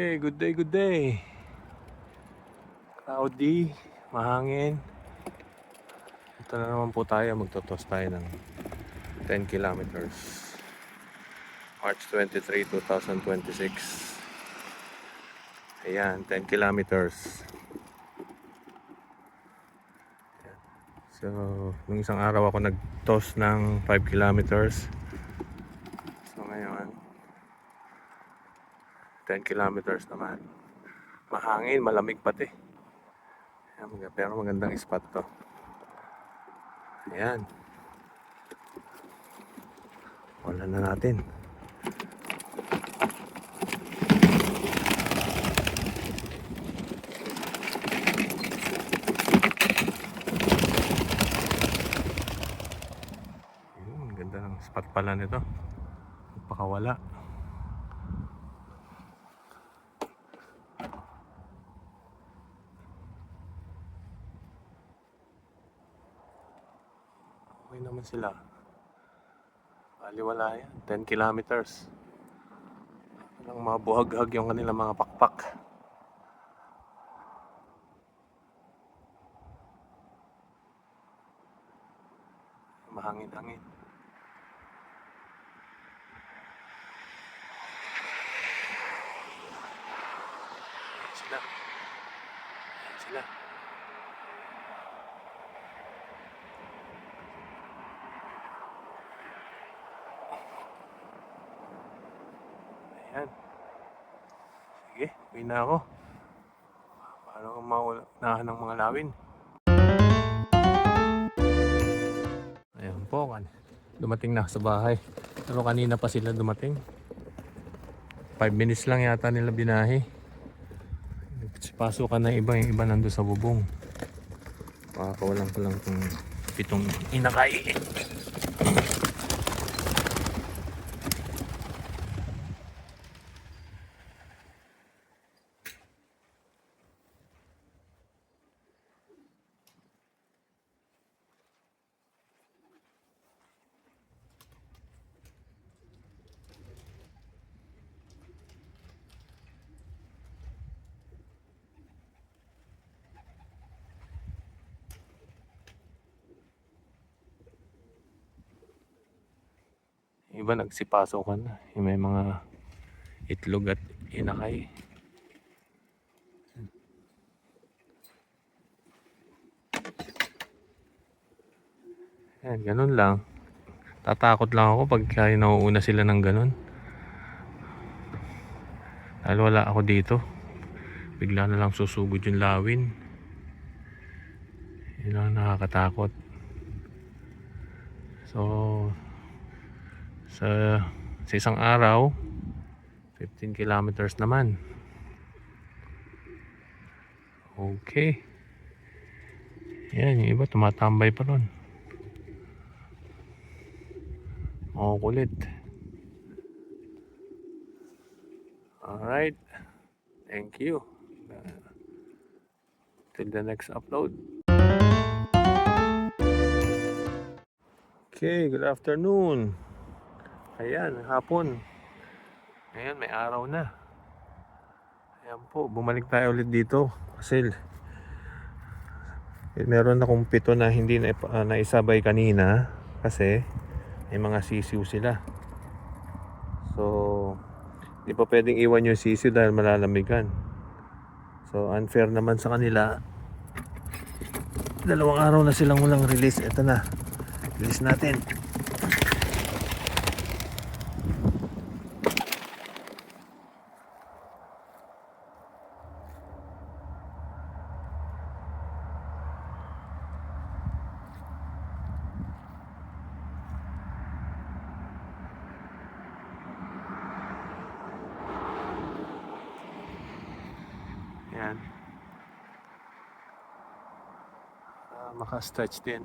Okay, good day, good day. Cloudy, mahangin. Ito na naman po tayo, magtotos tayo ng 10 kilometers. March 23, 2026. Ayan, 10 kilometers. So, nung isang araw ako nag-toss ng 5 kilometers. So, ngayon, 10 kilometers naman. Mahangin, malamig pati. Ayan, pero magandang spot to. Ayan. Wala na natin. Ganda ng spot pala nito. Pakawala. Okay naman sila. Baliwala yan. 10 kilometers. Walang mga buhag-hag yung kanilang mga pakpak. Mahangin-hangin. Sila. Sila. Ayan. Sige, uwi na ako. Paano kung maunahan ng mga lawin? Ayan po, dumating na sa bahay. Pero kanina pa sila dumating. 5 minutes lang yata nila binahe. Pasukan na iba, yung iba nandun sa bubong. Makakawalan ko lang itong 7 inakay. Iba nagsipasokan na. May mga itlog at inakay. Ayan, ganun lang. Tatakot lang ako pag nauuna sila ng ganun. Dahil wala ako dito. Bigla na lang susugod yung lawin. Yun ang nakakatakot. So, sa isang araw, 15 kilometers naman. Okay. Yan, yung iba tumatambay pa ron. Kulit. Alright. Thank you. Till the next upload. Okay, good afternoon. Ayan, hapon. Ayan, may araw na. Ayan po, bumalik tayo ulit dito. Kasi meron akong 7 na hindi naisabay kanina. Kasi may mga sisiw sila. So, di pa pwedeng iwan yung sisiw dahil malalamigan. So, unfair naman sa kanila. 2 araw na silang walang release. Ito na. Release natin. Yan. Maka-stretch din.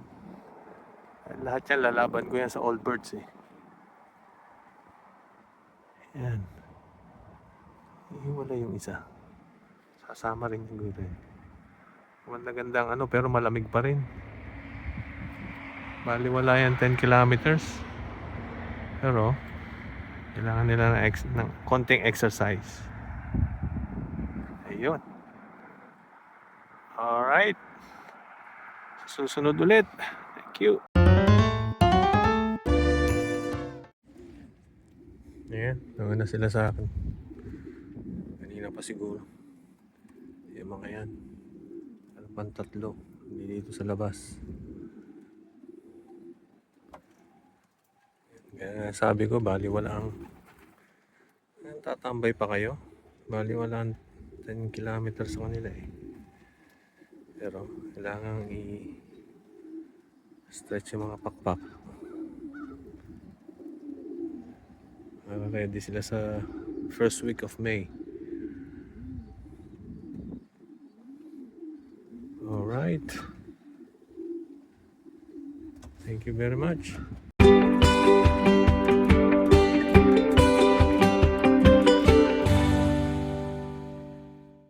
Lahat yan, lalaban ko yan sa old birds eh. Yan. Ihiwala yung isa. Sasama rin yung gulay. Magandang pero malamig pa rin. Baliwala yan 10 kilometers. Pero kailangan nila ng konting exercise. Yun. Alright. Susunod ulit. Thank you. Ayan, nauna sila sa akin. Kanina pa siguro. Yung mga yan. Ano pang tatlo. Hindi dito sa labas. Kaya sabi ko, baliwala ang tatambay pa kayo. Baliwala ang 10 kilometers sa kanila eh. Pero kailangan i-stretch yung mga pakpak. Ready sila sa first week of May. Alright. Thank you very much.